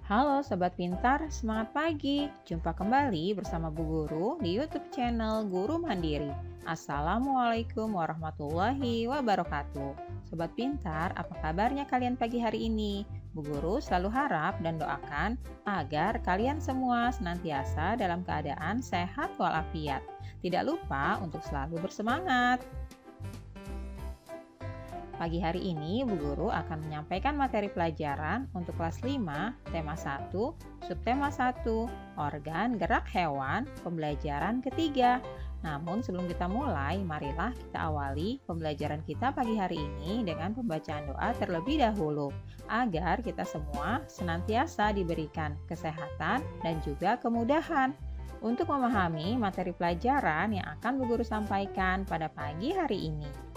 Halo Sobat Pintar, semangat pagi. Jumpa kembali bersama Bu Guru di YouTube channel Guru Mandiri. Assalamualaikum warahmatullahi wabarakatuh. Sobat Pintar, apa kabarnya kalian pagi hari ini? Bu Guru selalu harap dan doakan agar kalian semua senantiasa dalam keadaan sehat walafiat. Tidak lupa untuk selalu bersemangat. Pagi hari ini, Bu Guru akan menyampaikan materi pelajaran untuk kelas 5, tema 1, subtema 1, organ gerak hewan, pembelajaran ketiga. Namun sebelum kita mulai, marilah kita awali pembelajaran kita pagi hari ini dengan pembacaan doa terlebih dahulu, agar kita semua senantiasa diberikan kesehatan dan juga kemudahan untuk memahami materi pelajaran yang akan Bu Guru sampaikan pada pagi hari ini.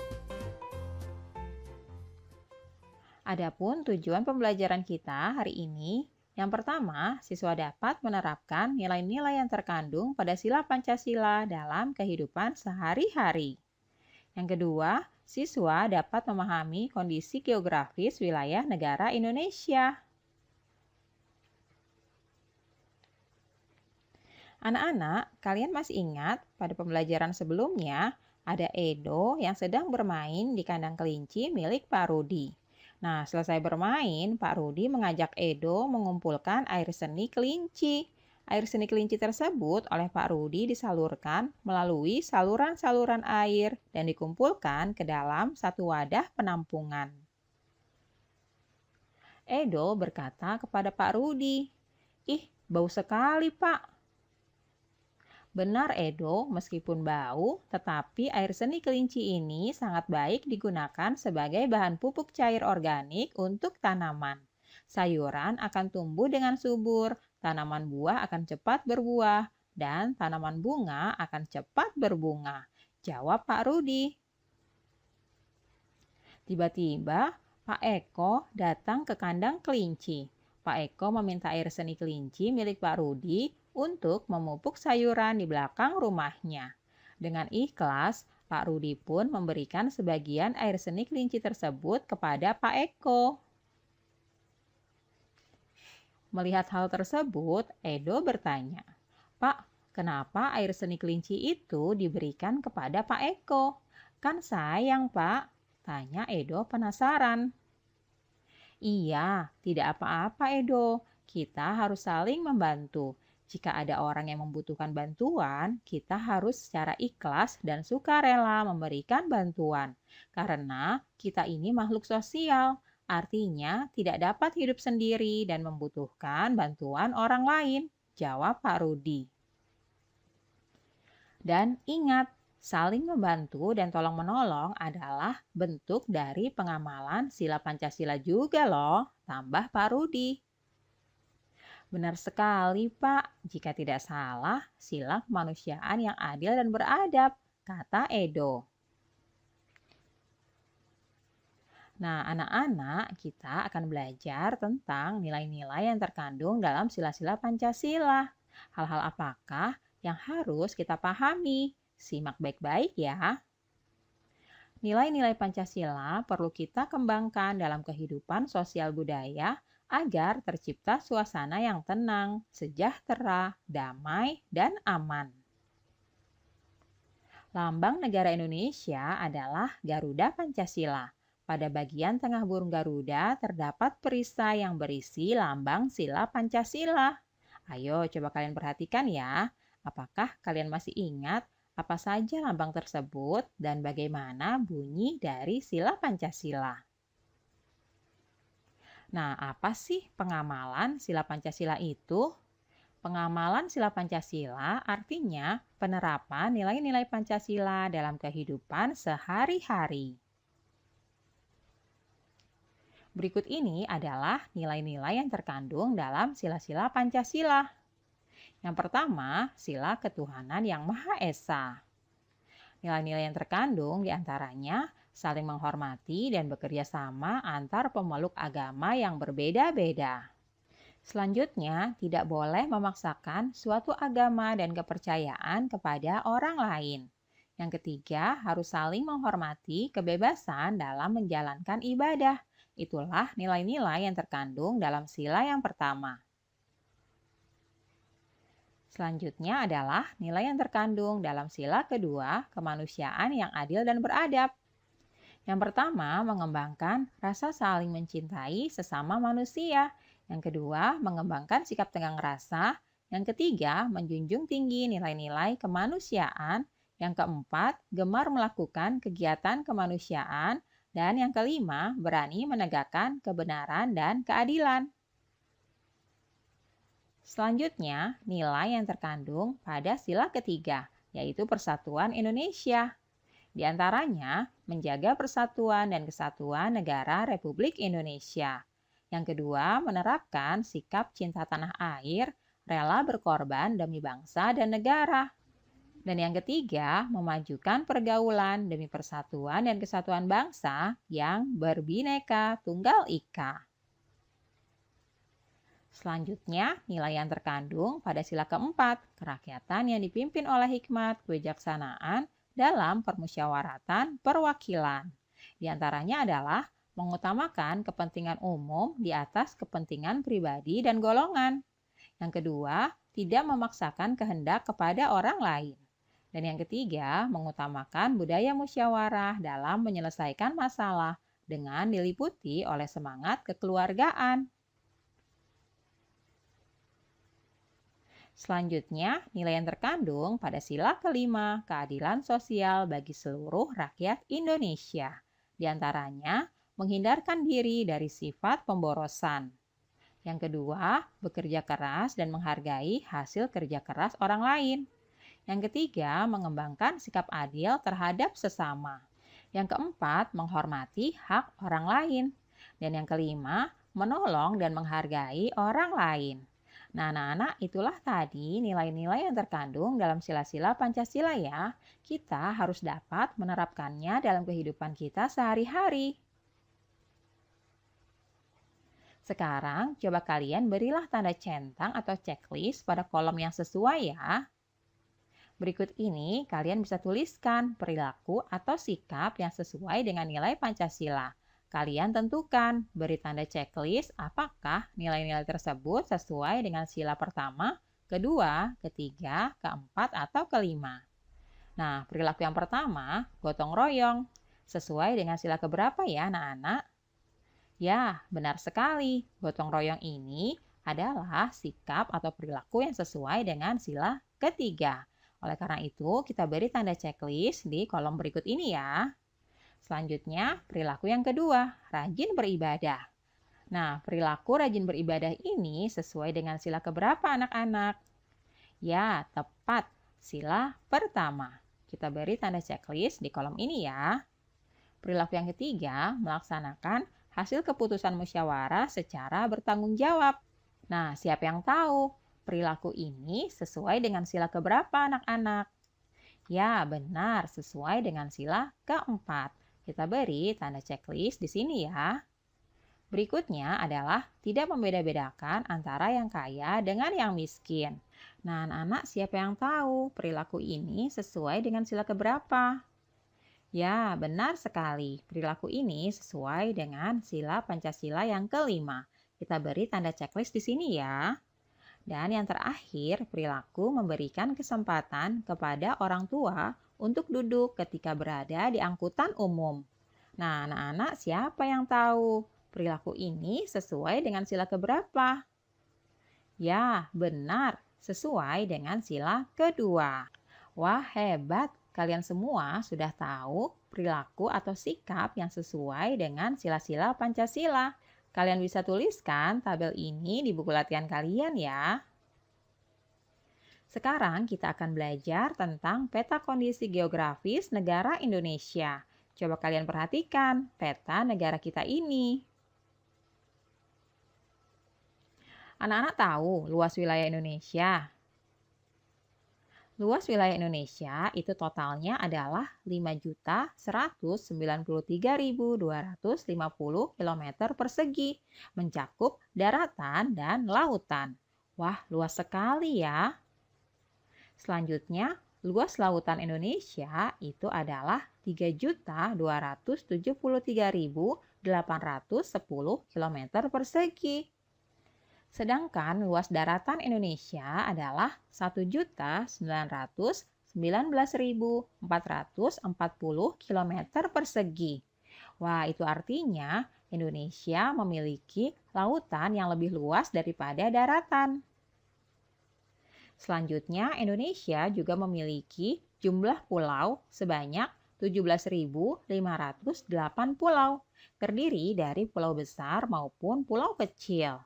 Adapun tujuan pembelajaran kita hari ini, yang pertama, siswa dapat menerapkan nilai-nilai yang terkandung pada sila Pancasila dalam kehidupan sehari-hari. Yang kedua, siswa dapat memahami kondisi geografis wilayah negara Indonesia. Anak-anak, kalian masih ingat pada pembelajaran sebelumnya ada Edo yang sedang bermain di kandang kelinci milik Pak Rudi. Nah, selesai bermain, Pak Rudi mengajak Edo mengumpulkan air seni kelinci. Air seni kelinci tersebut oleh Pak Rudi disalurkan melalui saluran-saluran air dan dikumpulkan ke dalam satu wadah penampungan. Edo berkata kepada Pak Rudi, "Ih, bau sekali, Pak." Benar Edo, meskipun bau, tetapi air seni kelinci ini sangat baik digunakan sebagai bahan pupuk cair organik untuk tanaman. Sayuran akan tumbuh dengan subur, tanaman buah akan cepat berbuah, dan tanaman bunga akan cepat berbunga. Jawab Pak Rudi. Tiba-tiba, Pak Eko datang ke kandang kelinci. Pak Eko meminta air seni kelinci milik Pak Rudi untuk memupuk sayuran di belakang rumahnya. Dengan ikhlas, Pak Rudi pun memberikan sebagian air seni kelinci tersebut kepada Pak Eko. Melihat hal tersebut, Edo bertanya, "Pak, kenapa air seni kelinci itu diberikan kepada Pak Eko? Kan sayang, Pak," tanya Edo penasaran. "Iya, tidak apa-apa Edo. Kita harus saling membantu. Jika ada orang yang membutuhkan bantuan, kita harus secara ikhlas dan sukarela memberikan bantuan. Karena kita ini makhluk sosial, artinya tidak dapat hidup sendiri dan membutuhkan bantuan orang lain," jawab Pak Rudi. Dan ingat, saling membantu dan tolong-menolong adalah bentuk dari pengamalan sila Pancasila juga loh, tambah Pak Rudi. Benar sekali, Pak. Jika tidak salah, sila kemanusiaan yang adil dan beradab, kata Edo. Nah, anak-anak, kita akan belajar tentang nilai-nilai yang terkandung dalam sila-sila Pancasila. Hal-hal apakah yang harus kita pahami? Simak baik-baik ya. Nilai-nilai Pancasila perlu kita kembangkan dalam kehidupan sosial budaya agar tercipta suasana yang tenang, sejahtera, damai, dan aman. Lambang negara Indonesia adalah Garuda Pancasila. Pada bagian tengah burung Garuda terdapat perisai yang berisi lambang sila Pancasila. Ayo coba kalian perhatikan ya. Apakah kalian masih ingat apa saja lambang tersebut dan bagaimana bunyi dari sila Pancasila? Nah, apa sih pengamalan sila Pancasila itu? Pengamalan sila Pancasila artinya penerapan nilai-nilai Pancasila dalam kehidupan sehari-hari. Berikut ini adalah nilai-nilai yang terkandung dalam sila-sila Pancasila. Yang pertama, sila ketuhanan yang Maha Esa. Nilai-nilai yang terkandung diantaranya saling menghormati dan bekerja sama antar pemeluk agama yang berbeda-beda. Selanjutnya, tidak boleh memaksakan suatu agama dan kepercayaan kepada orang lain. Yang ketiga, harus saling menghormati kebebasan dalam menjalankan ibadah. Itulah nilai-nilai yang terkandung dalam sila yang pertama. Selanjutnya adalah nilai yang terkandung dalam sila kedua, kemanusiaan yang adil dan beradab. Yang pertama, mengembangkan rasa saling mencintai sesama manusia. Yang kedua, mengembangkan sikap tenggang rasa. Yang ketiga, menjunjung tinggi nilai-nilai kemanusiaan. Yang keempat, gemar melakukan kegiatan kemanusiaan. Dan yang kelima, berani menegakkan kebenaran dan keadilan. Selanjutnya, nilai yang terkandung pada sila ketiga, yaitu Persatuan Indonesia. Di antaranya, menjaga persatuan dan kesatuan negara Republik Indonesia. Yang kedua, menerapkan sikap cinta tanah air, rela berkorban demi bangsa dan negara. Dan yang ketiga, memajukan pergaulan demi persatuan dan kesatuan bangsa yang berbineka tunggal ika. Selanjutnya, nilai yang terkandung pada sila keempat, kerakyatan yang dipimpin oleh hikmat kebijaksanaan dalam permusyawaratan perwakilan. Di antaranya adalah mengutamakan kepentingan umum di atas kepentingan pribadi dan golongan. Yang kedua, tidak memaksakan kehendak kepada orang lain. Dan yang ketiga, mengutamakan budaya musyawarah dalam menyelesaikan masalah dengan diliputi oleh semangat kekeluargaan. Selanjutnya, nilai yang terkandung pada sila kelima, keadilan sosial bagi seluruh rakyat Indonesia. Di antaranya, menghindarkan diri dari sifat pemborosan. Yang kedua, bekerja keras dan menghargai hasil kerja keras orang lain. Yang ketiga, mengembangkan sikap adil terhadap sesama. Yang keempat, menghormati hak orang lain. Dan yang kelima, menolong dan menghargai orang lain. Nah, anak-anak, itulah tadi nilai-nilai yang terkandung dalam sila-sila Pancasila ya. Kita harus dapat menerapkannya dalam kehidupan kita sehari-hari. Sekarang, coba kalian berilah tanda centang atau checklist pada kolom yang sesuai ya. Berikut ini kalian bisa tuliskan perilaku atau sikap yang sesuai dengan nilai Pancasila. Kalian tentukan, beri tanda checklist apakah nilai-nilai tersebut sesuai dengan sila pertama, kedua, ketiga, keempat, atau kelima. Nah, perilaku yang pertama, gotong royong. Sesuai dengan sila keberapa ya anak-anak? Ya, benar sekali. Gotong royong ini adalah sikap atau perilaku yang sesuai dengan sila ketiga. Oleh karena itu, kita beri tanda checklist di kolom berikut ini ya. Selanjutnya, perilaku yang kedua, rajin beribadah. Nah, perilaku rajin beribadah ini sesuai dengan sila keberapa anak-anak? Ya, tepat. Sila pertama. Kita beri tanda checklist di kolom ini ya. Perilaku yang ketiga, melaksanakan hasil keputusan musyawarah secara bertanggung jawab. Nah, siapa yang tahu perilaku ini sesuai dengan sila keberapa anak-anak? Ya, benar, sesuai dengan sila keempat. Kita beri tanda checklist di sini ya. Berikutnya adalah tidak membeda-bedakan antara yang kaya dengan yang miskin. Nah, anak-anak siapa yang tahu perilaku ini sesuai dengan sila keberapa? Ya, benar sekali. Perilaku ini sesuai dengan sila Pancasila yang kelima. Kita beri tanda checklist di sini ya. Dan yang terakhir, perilaku memberikan kesempatan kepada orang tua untuk duduk ketika berada di angkutan umum. Nah, anak-anak siapa yang tahu perilaku ini sesuai dengan sila keberapa? Ya, benar, sesuai dengan sila kedua. Wah, hebat. Kalian semua sudah tahu perilaku atau sikap yang sesuai dengan sila-sila Pancasila. Kalian bisa tuliskan tabel ini di buku latihan kalian ya. Sekarang kita akan belajar tentang peta kondisi geografis negara Indonesia. Coba kalian perhatikan peta negara kita ini. Anak-anak tahu luas wilayah Indonesia? Luas wilayah Indonesia itu totalnya adalah 5.193.250 km persegi, mencakup daratan dan lautan. Wah, luas sekali ya. Selanjutnya, luas lautan Indonesia itu adalah 3.273.810 km persegi. Sedangkan luas daratan Indonesia adalah 1.919.440 km persegi. Wah, itu artinya Indonesia memiliki lautan yang lebih luas daripada daratan. Selanjutnya, Indonesia juga memiliki jumlah pulau sebanyak 17.508 pulau, terdiri dari pulau besar maupun pulau kecil.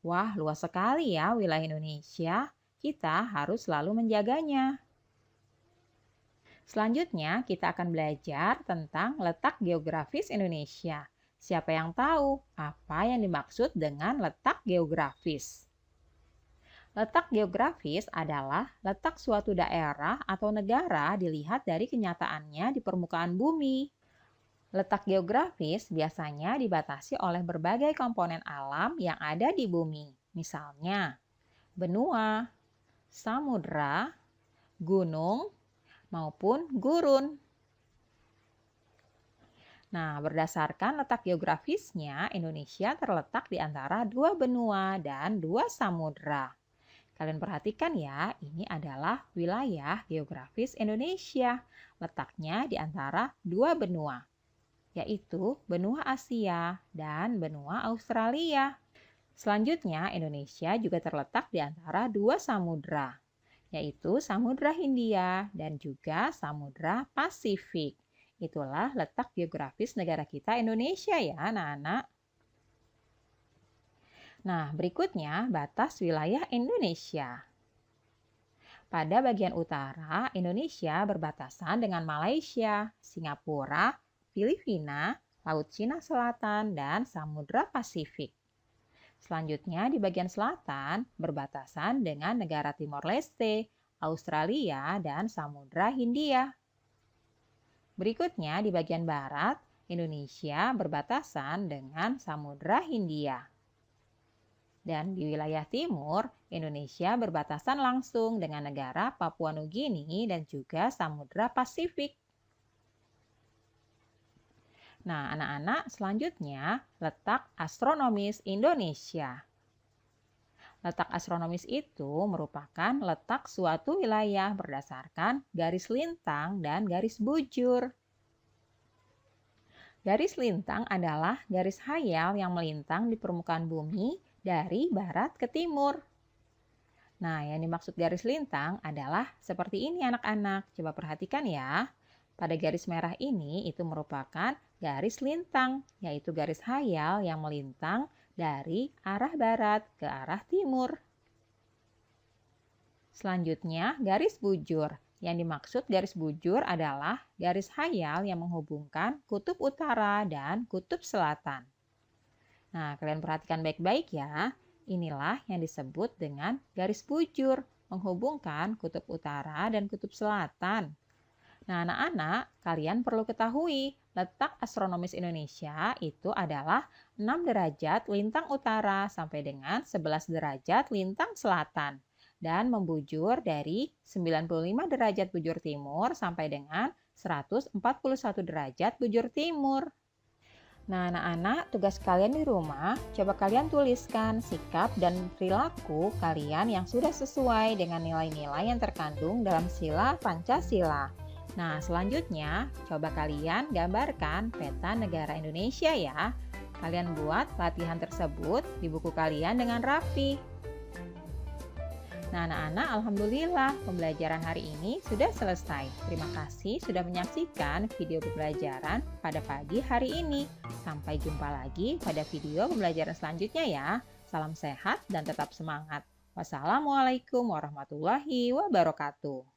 Wah, luas sekali ya wilayah Indonesia. Kita harus selalu menjaganya. Selanjutnya, kita akan belajar tentang letak geografis Indonesia. Siapa yang tahu apa yang dimaksud dengan letak geografis? Letak geografis adalah letak suatu daerah atau negara dilihat dari kenyataannya di permukaan bumi. Letak geografis biasanya dibatasi oleh berbagai komponen alam yang ada di bumi. Misalnya, benua, samudra, gunung, maupun gurun. Nah, berdasarkan letak geografisnya, Indonesia terletak di antara dua benua dan dua samudra. Kalian perhatikan ya, ini adalah wilayah geografis Indonesia. Letaknya di antara dua benua, yaitu benua Asia dan benua Australia. Selanjutnya, Indonesia juga terletak di antara dua samudra, yaitu Samudra Hindia dan juga Samudra Pasifik. Itulah letak geografis negara kita Indonesia ya, anak-anak. Nah, berikutnya batas wilayah Indonesia. Pada bagian utara, Indonesia berbatasan dengan Malaysia, Singapura, Filipina, Laut Cina Selatan, dan Samudra Pasifik. Selanjutnya, di bagian selatan berbatasan dengan negara Timor Leste, Australia, dan Samudra Hindia. Berikutnya, di bagian barat, Indonesia berbatasan dengan Samudra Hindia. Dan di wilayah timur, Indonesia berbatasan langsung dengan negara Papua Nugini dan juga Samudra Pasifik. Nah, anak-anak, selanjutnya letak astronomis Indonesia. Letak astronomis itu merupakan letak suatu wilayah berdasarkan garis lintang dan garis bujur. Garis lintang adalah garis hayal yang melintang di permukaan bumi dari barat ke timur. Nah, yang dimaksud garis lintang adalah seperti ini anak-anak. Coba perhatikan ya. Pada garis merah ini itu merupakan garis lintang, yaitu garis hayal yang melintang dari arah barat ke arah timur. Selanjutnya, garis bujur. Yang dimaksud garis bujur adalah garis hayal yang menghubungkan kutub utara dan kutub selatan. Nah, kalian perhatikan baik-baik ya. Inilah yang disebut dengan garis bujur, menghubungkan kutub utara dan kutub selatan. Nah, anak-anak, kalian perlu ketahui letak astronomis Indonesia itu adalah 6 derajat lintang utara sampai dengan 11 derajat lintang selatan dan membujur dari 95 derajat bujur timur sampai dengan 141 derajat bujur timur. Nah, anak-anak, tugas kalian di rumah, coba kalian tuliskan sikap dan perilaku kalian yang sudah sesuai dengan nilai-nilai yang terkandung dalam sila Pancasila. Nah, selanjutnya, coba kalian gambarkan peta negara Indonesia ya. Kalian buat latihan tersebut di buku kalian dengan rapi. Nah, anak-anak, alhamdulillah pembelajaran hari ini sudah selesai. Terima kasih sudah menyaksikan video pembelajaran pada pagi hari ini. Sampai jumpa lagi pada video pembelajaran selanjutnya ya. Salam sehat dan tetap semangat. Wassalamualaikum warahmatullahi wabarakatuh.